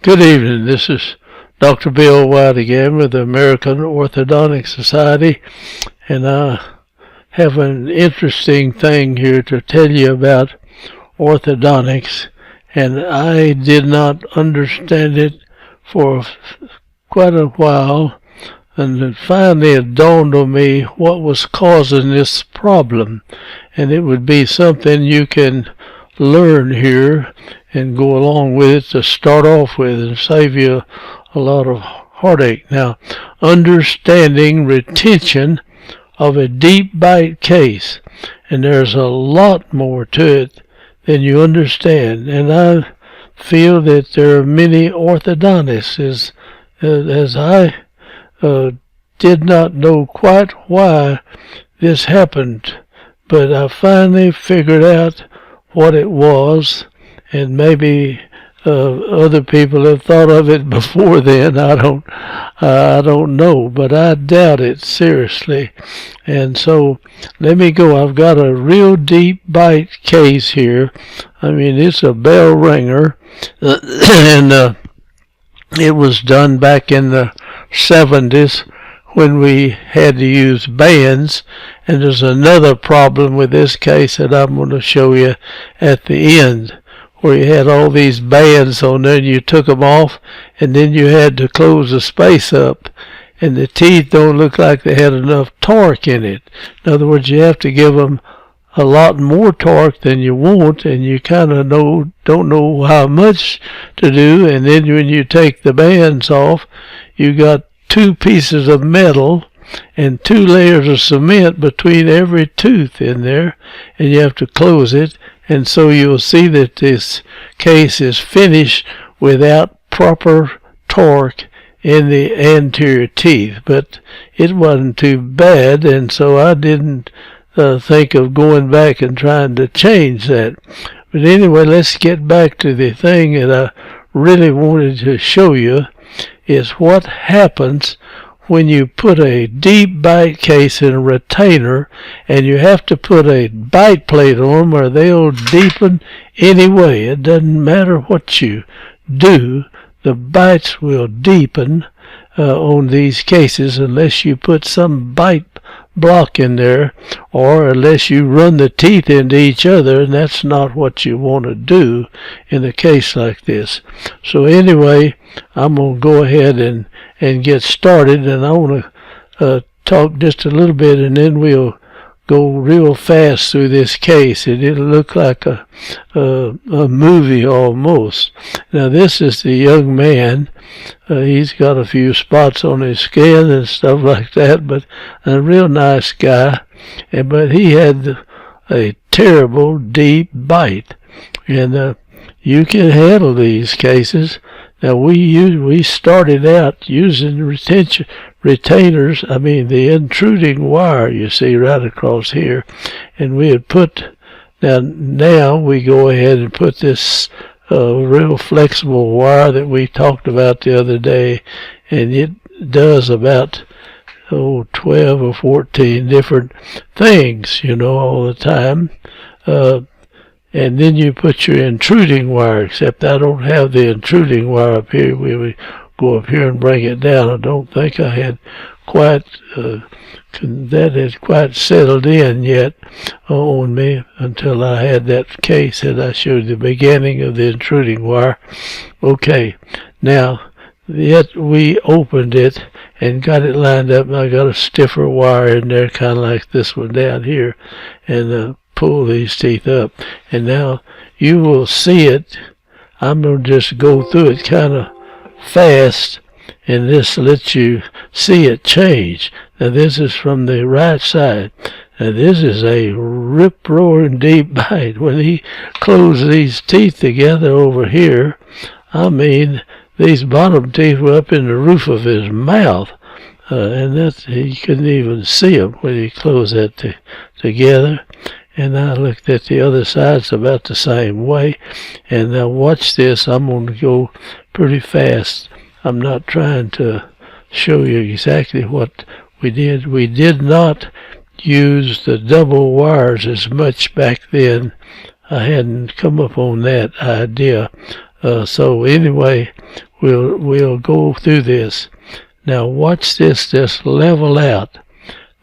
Good evening. This is Dr. Bill White again with the American Orthodontic Society, and I have an interesting thing here to tell you about orthodontics, and I did not understand it for quite a while, and finally it dawned on me what was causing this problem, and it would be something you can learn here and go along with it to start off with and save you a lot of heartache. Now, understanding retention of a deep bite case, and there's a lot more to it than you understand, and I feel that there are many orthodontists as I did not know quite why this happened, but I finally figured out what it was, and maybe other people have thought of it before then. I don't know, but I doubt it seriously. And so let me go. I've got a real deep bite case here. I mean, it's a bell ringer, and it was done back in the 70s when we had to use bands. And there's another problem with this case that I'm going to show you at the end, where you had all these bands on there and you took them off, and then you had to close the space up, and the teeth don't look like they had enough torque in it. In other words, you have to give them a lot more torque than you want, and you kind of don't know how much to do. And then when you take the bands off, you got two pieces of metal and two layers of cement between every tooth in there, and you have to close it. And so you'll see that this case is finished without proper torque in the anterior teeth. But it wasn't too bad, and so I didn't think of going back and trying to change that. But anyway, let's get back to the thing that I really wanted to show you, is what happens when you put a deep bite case in a retainer, and you have to put a bite plate on them or they'll deepen anyway. It doesn't matter what you do, the bites will deepen on these cases unless you put some bite block in there, or unless you run the teeth into each other, and that's not what you want to do in a case like this. So anyway, I'm going to go ahead and get started, and I want to talk just a little bit, and then we'll go real fast through this case, and it'll look like a movie almost. Now, this is the young man. He's got a few spots on his skin and stuff like that, but a real nice guy. But he had a terrible deep bite, and you can handle these cases. Now, we started out using retainers, the intruding wire, you see, right across here. And we had put, now we go ahead and put this real flexible wire that we talked about the other day, and it does about 12 or 14 different things, all the time. And then you put your intruding wire, except I don't have the intruding wire up here. We would go up here and bring it down. I don't think I had quite, that had quite settled in yet on me until I had that case that I showed the beginning of the intruding wire. Okay, now, yet we opened it and got it lined up, and I got a stiffer wire in there, kind of like this one down here, and pull these teeth up. And now you will see it. I'm going to just go through it kind of fast, and this lets you see it change. Now, this is from the right side. Now, this is a rip-roaring deep bite. When he closed these teeth together over here, these bottom teeth were up in the roof of his mouth, and he couldn't even see them when he closed that together. And I looked at the other side, it's about the same way. And now watch this, I'm going to go pretty fast. I'm not trying to show you exactly what we did. We did not use the double wires as much back then. I hadn't come up on that idea. So anyway, we'll go through this. Now watch this just level out.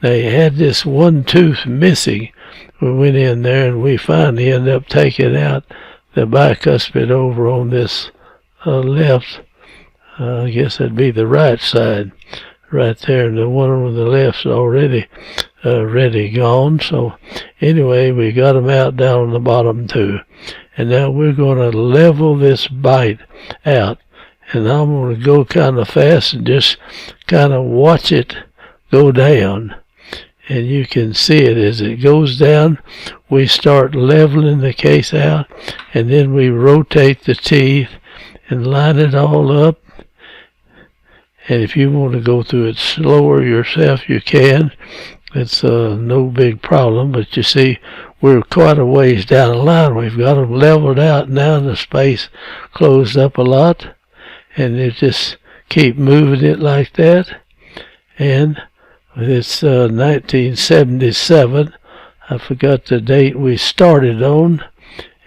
They had this one tooth missing. We went in there and we finally ended up taking out the bicuspid over on this left. I guess that'd be the right side right there, and the one on the left's already gone. So anyway, we got them out down on the bottom too. And now we're going to level this bite out. And I'm going to go kind of fast and just kind of watch it go down. And you can see it as it goes down. We start leveling the case out, and then we rotate the teeth and line it all up. And if you want to go through it slower yourself, you can. It's no big problem, but you see, we're quite a ways down the line. We've got them leveled out now, and the space closed up a lot. And you just keep moving it like that. And it's 1977. I forgot the date we started on.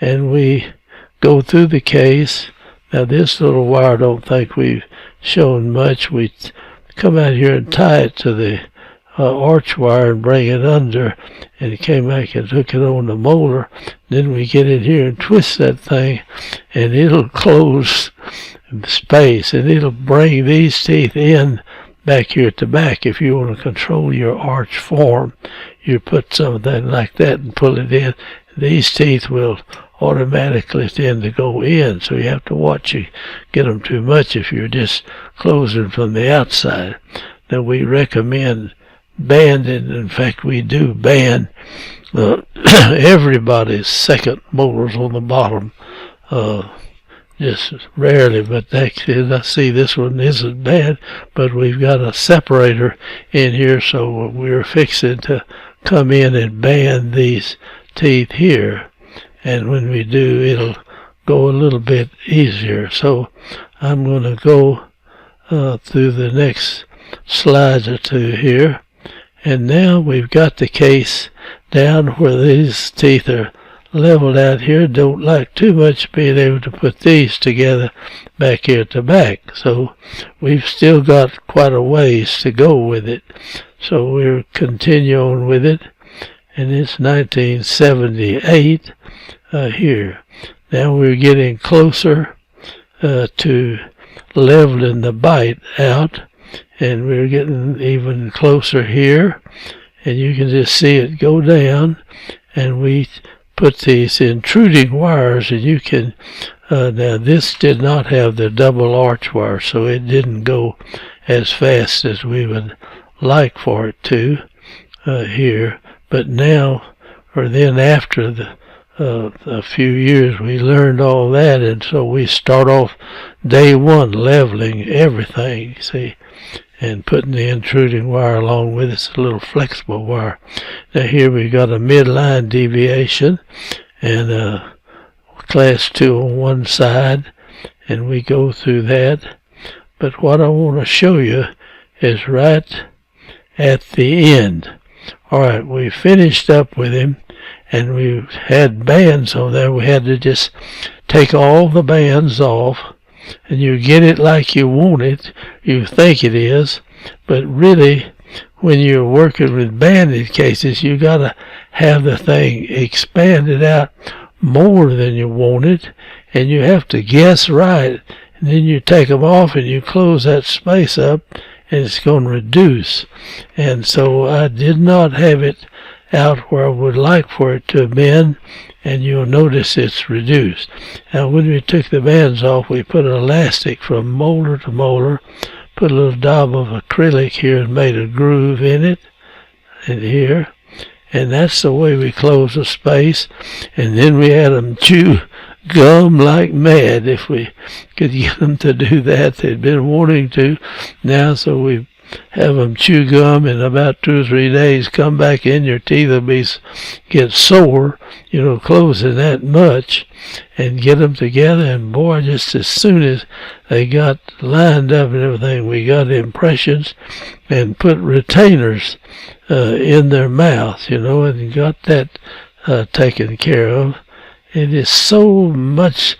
And we go through the case. Now this little wire, I don't think we've shown much. We come out here and tie it to the arch wire and bring it under, and it came back and hook it on the molar. Then we get in here and twist that thing, and it'll close space, and it'll bring these teeth in back here at the back. If you want to control your arch form, you put something like that and pull it in. These teeth will automatically tend to go in, so you have to watch you get them too much if you're just closing from the outside. Now we recommend banding. In fact, we do band everybody's second molars on the bottom, just rarely, but actually I see this one isn't bad, but we've got a separator in here, so we're fixing to come in and band these teeth here, and when we do, it'll go a little bit easier. So I'm going to go through the next slides or two here. And now we've got the case down where these teeth are leveled out here. Don't like too much being able to put these together back here at the back. So we've still got quite a ways to go with it. So we're continuing with it. And it's 1978 here. Now we're getting closer to leveling the bite out. And we're getting even closer here, and you can just see it go down, and we put these intruding wires, and you can, now this did not have the double arch wire, so it didn't go as fast as we would like for it to here, but now, or then after a few years, we learned all that, and so we start off day one leveling everything, see, and putting the intruding wire along with it. It's a little flexible wire. Now here we got a midline deviation and class 2 on one side, and we go through that. But what I want to show you is right at the end. Alright, we finished up with him, and we had bands on there. We had to just take all the bands off, and you get it like you want it, you think it is, but really, when you're working with banded cases, you gotta have the thing expanded out more than you want it, and you have to guess right, and then you take them off and you close that space up, and it's going to reduce. And so I did not have it out where I would like for it to bend, and you'll notice it's reduced. Now when we took the bands off, we put an elastic from molar to molar, put a little dab of acrylic here and made a groove in it, and here, and that's the way we close the space. And then we had them chew gum like mad if we could get them to do that. They'd been wanting to now, so we have them chew gum, in about 2 or 3 days come back in, your teeth will get sore, closing that much, and get them together, and boy, just as soon as they got lined up and everything, we got impressions and put retainers in their mouth, and got that taken care of. It is so much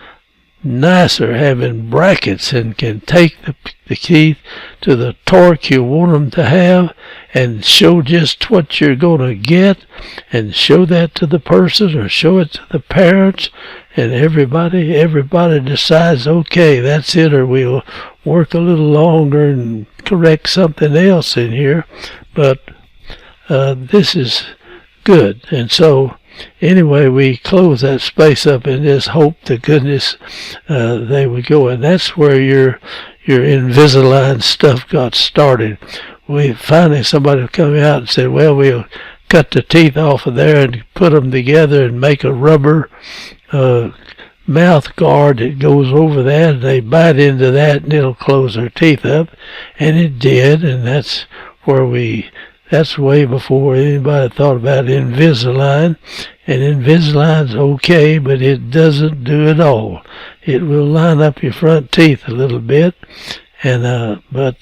nicer having brackets and can take the teeth to the torque you want them to have and show just what you're going to get and show that to the person or show it to the parents, and everybody decides, okay, that's it, or we'll work a little longer and correct something else in here. But this is good. And so anyway, we close that space up and just hope to goodness they would go. And that's where your Invisalign stuff got started. We finally, somebody come out and said, well, we'll cut the teeth off of there and put them together and make a rubber mouth guard that goes over that, and they bite into that and it'll close their teeth up. And it did, and that's way before anybody thought about Invisalign. And Invisalign's okay, but it doesn't do it all. It will line up your front teeth a little bit, and but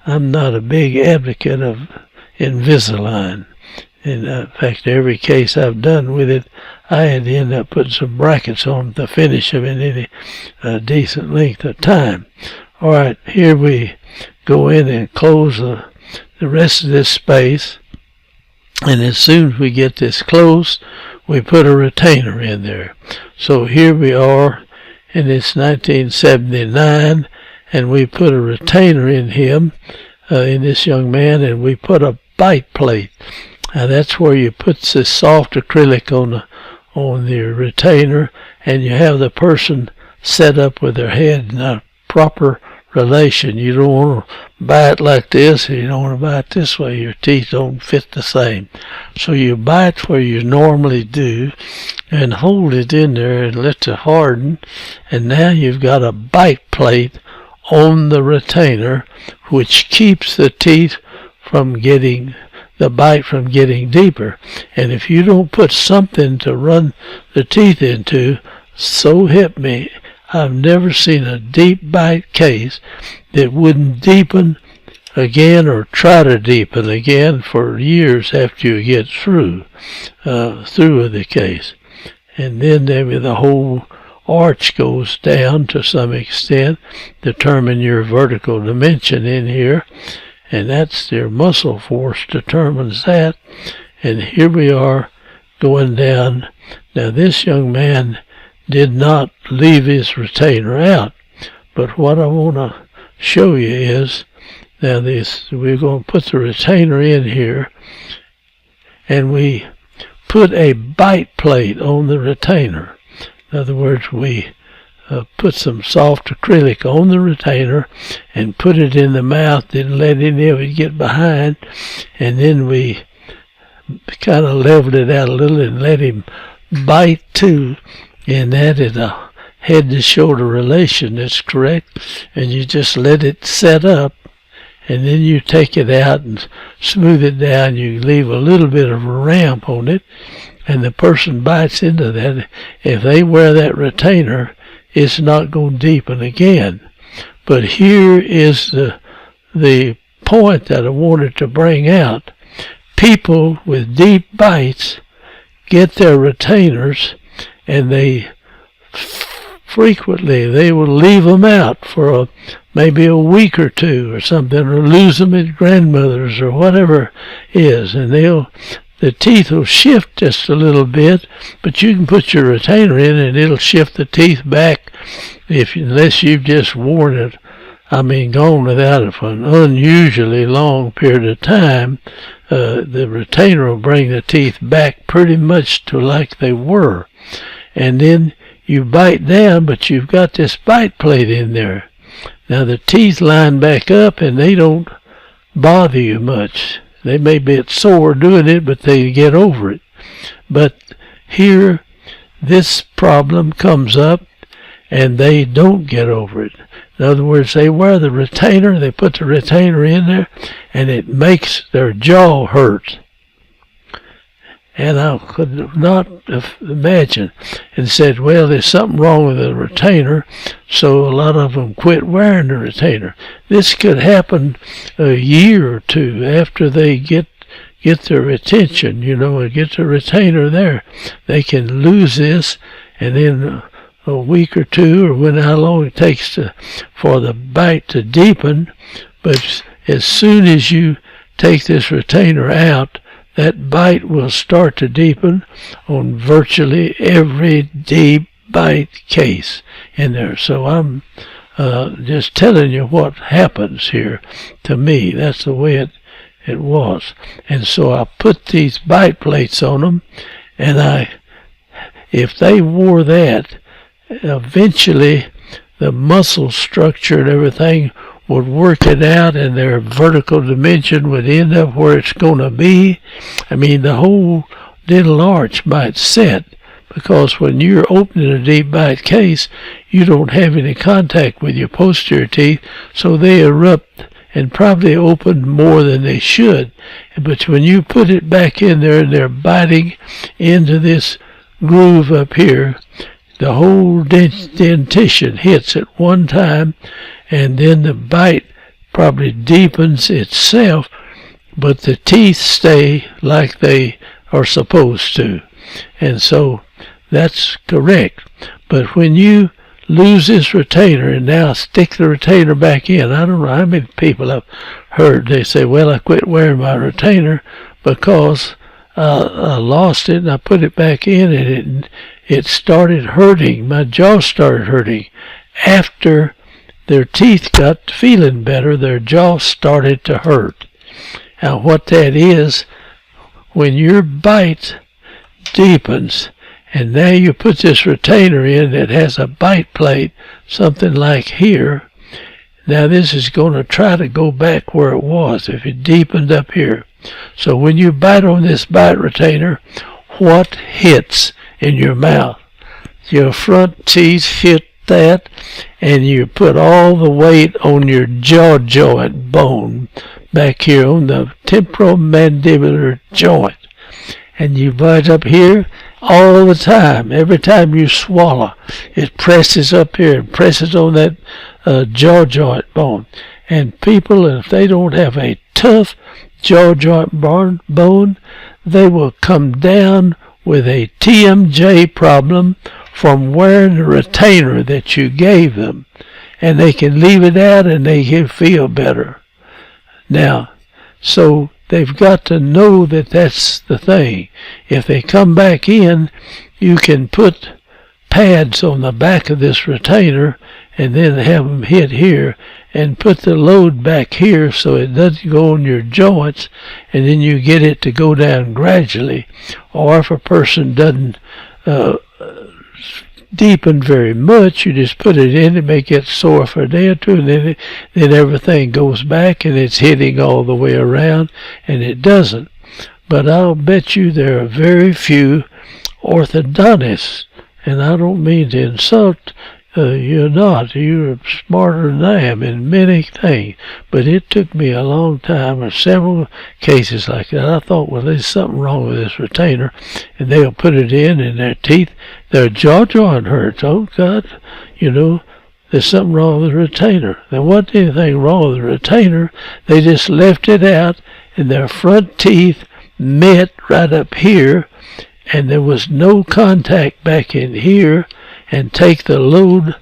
I'm not a big advocate of Invisalign. In fact, every case I've done with it, I had to end up putting some brackets on to finish them in any decent length of time. All right, here we go in and close the rest of this space, and as soon as we get this close, we put a retainer in there. So here we are, and it's 1979, and we put a retainer in him, in this young man, and we put a bite plate. And that's where you put this soft acrylic on the retainer, and you have the person set up with their head in a proper relation. You don't want to bite like this, and you don't want to bite this way. Your teeth don't fit the same. So you bite where you normally do and hold it in there and let it harden, and now you've got a bite plate on the retainer, which keeps the teeth from getting the bite from getting deeper. And if you don't put something to run the teeth into, so help me, I've never seen a deep bite case that wouldn't deepen again or try to deepen again for years after you get through with the case. And then the whole arch goes down to some extent, determine your vertical dimension in here, and that's your muscle force determines that. And here we are going down. Now this young man did not leave his retainer out, but what I want to show you is, now we're going to put the retainer in here, and we put a bite plate on the retainer. In other words, we put some soft acrylic on the retainer and put it in the mouth, didn't let any of it get behind, and then we kind of leveled it out a little and let him bite too, and that is a head to shoulder relation that's correct, and you just let it set up, and then you take it out and smooth it down. You leave a little bit of a ramp on it, and the person bites into that. If they wear that retainer, it's not going to deepen again. But here is the point that I wanted to bring out. People with deep bites get their retainers, and they frequently they will leave them out for maybe a week or two or something, or lose them at grandmother's or whatever is, and the teeth will shift just a little bit, but you can put your retainer in and it'll shift the teeth back unless you've just worn it, gone without it for an unusually long period of time. The retainer will bring the teeth back pretty much to like they were. And then you bite down, but you've got this bite plate in there. Now the teeth line back up and they don't bother you much. They may be sore doing it, but they get over it. But here, this problem comes up, and they don't get over it. In other words, they wear the retainer, they put the retainer in there, and it makes their jaw hurt. And I could not imagine, and said, well, there's something wrong with the retainer, so a lot of them quit wearing the retainer. This could happen a year or two after they get their attention, and get the retainer there. They can lose this, and then a week or two, or how long it takes for the bite to deepen. But as soon as you take this retainer out, that bite will start to deepen on virtually every deep bite case in there. So I'm just telling you what happens here to me. That's the way it was. And so I put these bite plates on them, and if they wore that, eventually the muscle structure and everything would work it out, and their vertical dimension would end up where it's going to be. I mean, the whole dental arch might set, because when you're opening a deep bite case, you don't have any contact with your posterior teeth, so they erupt and probably open more than they should. But when you put it back in there and they're biting into this groove up here, the whole dentition hits at one time, and then the bite probably deepens itself, but the teeth stay like they are supposed to. And so that's correct. But when you lose this retainer and now stick the retainer back in, I don't know how many people I've heard, they say, well, I quit wearing my retainer because I lost it and I put it back in, and it started hurting. My jaw started hurting. After their teeth got feeling better, their jaw started to hurt. Now what that is, when your bite deepens, and now you put this retainer in that has a bite plate, something like here, now this is going to try to go back where it was if it deepened up here. So when you bite on this bite retainer, what hits in your mouth? Your front teeth hit that, and you put all the weight on your jaw joint bone back here on the temporomandibular joint, and you bite up here all the time. Every time you swallow, it presses up here and presses on that jaw joint bone. And people, if they don't have a tough jaw joint bone, they will come down with a TMJ problem from wearing the retainer that you gave them, and they can leave it out and they can feel better. Now, so they've got to know that that's the thing. If they come back in, you can put pads on the back of this retainer and then have them hit here and put the load back here so it doesn't go on your joints, and then you get it to go down gradually. Or if a person doesn't deepen very much, you just put it in, it may get sore for a day or two, and then everything goes back and it's hitting all the way around, and it doesn't. But I'll bet you there are very few orthodontists, and I don't mean to insult you're not. You're smarter than I am in many things. But it took me a long time, or several cases like that. I thought, well, there's something wrong with this retainer. And they'll put it in their teeth. Their jaw joint hurts. Oh, God, there's something wrong with the retainer. There wasn't anything wrong with the retainer. They just left it out, and their front teeth met right up here, and there was no contact back in here, and take the load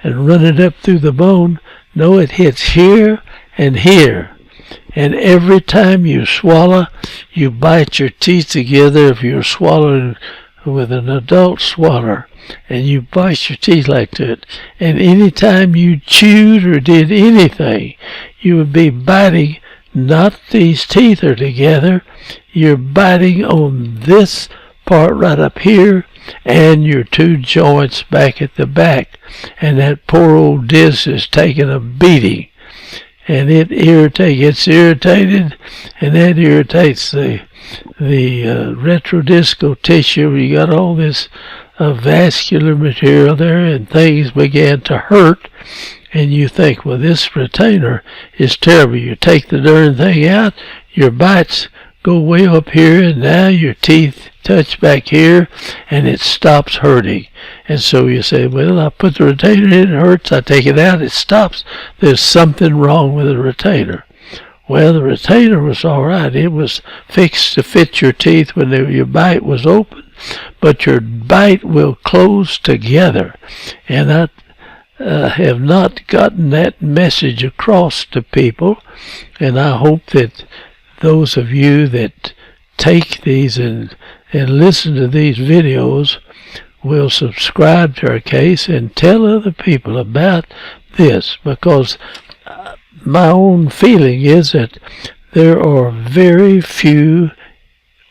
and run it up through the bone. No, it hits here and here. And every time you swallow, you bite your teeth together if you're swallowing with an adult swallower, and you bite your teeth like that. And any time you chewed or did anything, you would be biting, not these teeth are together, you're biting on this part right up here, and your two joints back at the back, and that poor old disc is taking a beating, and it's irritated, and that irritates the retrodiscal tissue. You got all this vascular material there, and things began to hurt, and you think, well, this retainer is terrible. You take the darn thing out, your bites go way up here, and now your teeth touch back here, and it stops hurting. And so you say, well, I put the retainer in, it hurts, I take it out, it stops. There's something wrong with the retainer. Well, the retainer was all right. It was fixed to fit your teeth when your bite was open, but your bite will close together. And I have not gotten that message across to people, and I hope that those of you that take these and listen to these videos will subscribe to our case and tell other people about this, because my own feeling is that there are very few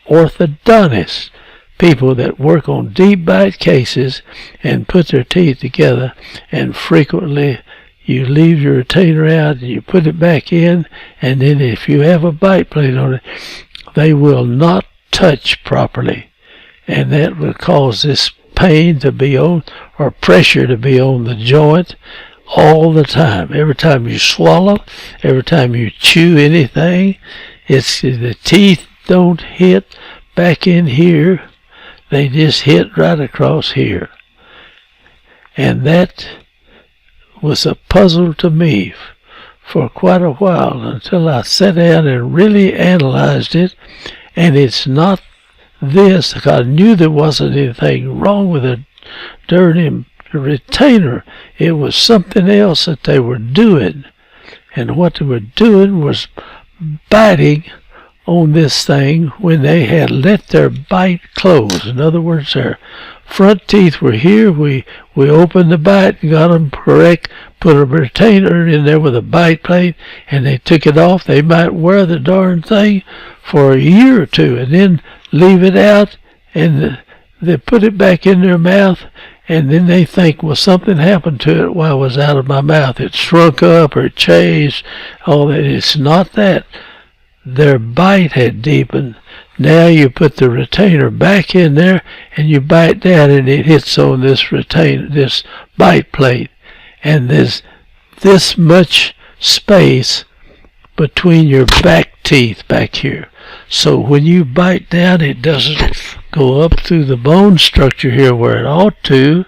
orthodontists, people that work on deep bite cases and put their teeth together, and frequently you leave your retainer out and you put it back in, and then if you have a bite plate on it, they will not touch properly, and that will cause this pain to be on, or pressure to be on the joint all the time. Every time you swallow, every time you chew anything, it's the teeth don't hit back in here, they just hit right across here. And that was a puzzle to me for quite a while, until I sat down and really analyzed it. And it's not this. I knew there wasn't anything wrong with the dirty retainer. It was something else that they were doing. And what they were doing was biting on this thing when they had let their bite close. In other words, their front teeth were here. We opened the bite and got them correct, put a retainer in there with a bite plate, and they took it off. They might wear the darn thing for a year or two and then leave it out, and they put it back in their mouth, and then they think, well, something happened to it while it was out of my mouth. It shrunk up or it changed, all that. It's not that. Their bite had deepened. Now you put the retainer back in there and you bite down and it hits on this retainer, this bite plate, and there's this much space between your back teeth back here. So when you bite down, it doesn't go up through the bone structure here where it ought to.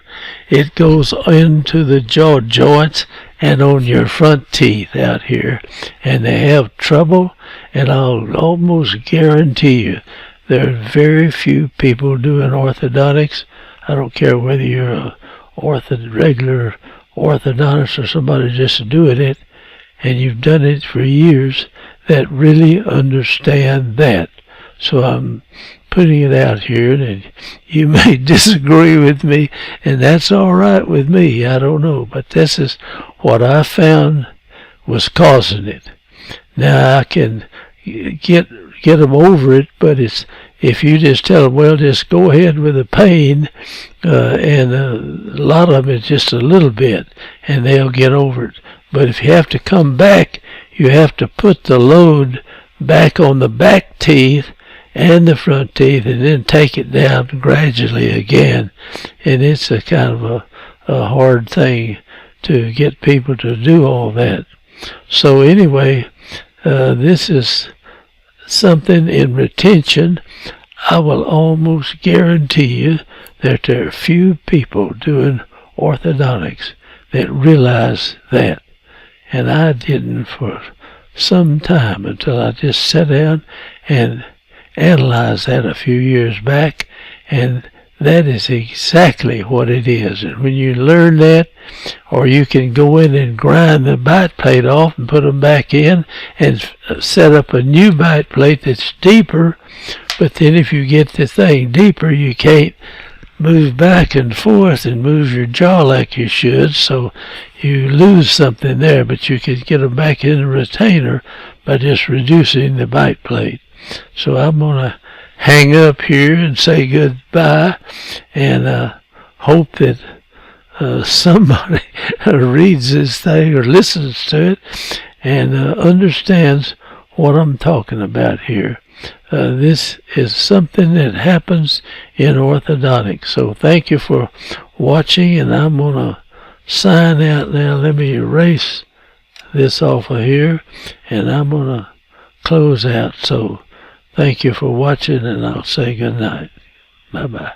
It goes into the jaw joints and on your front teeth out here, and they have trouble. And I'll almost guarantee you there are very few people doing orthodontics. I don't care whether you're a regular orthodontist or somebody just doing it, and you've done it for years, that really understand that. So I'm putting it out here, and you may disagree with me, and that's all right with me. I don't know, but this is what I found was causing it. Now I can get them over it, but it's, if you just tell them, well, just go ahead with the pain, and a lot of it just a little bit, and they'll get over it. But if you have to come back, you have to put the load back on the back teeth and the front teeth, and then take it down gradually again. And it's a kind of a hard thing to get people to do all that. So anyway, this is something in retention. I will almost guarantee you that there are few people doing orthodontics that realize that. And I didn't for some time, until I just sat down and analyzed that a few years back, and that is exactly what it is. And when you learn that, or you can go in and grind the bite plate off and put them back in and set up a new bite plate that's deeper, but then if you get the thing deeper, you can't move back and forth and move your jaw like you should, so you lose something there, but you can get them back in the retainer by just reducing the bite plate. So I'm going to hang up here and say goodbye, and hope that somebody reads this thing or listens to it and understands what I'm talking about here. This is something that happens in orthodontics. So thank you for watching, and I'm going to sign out now. Let me erase this off of here, and I'm going to close out. So thank you for watching, and I'll say good night. Bye-bye.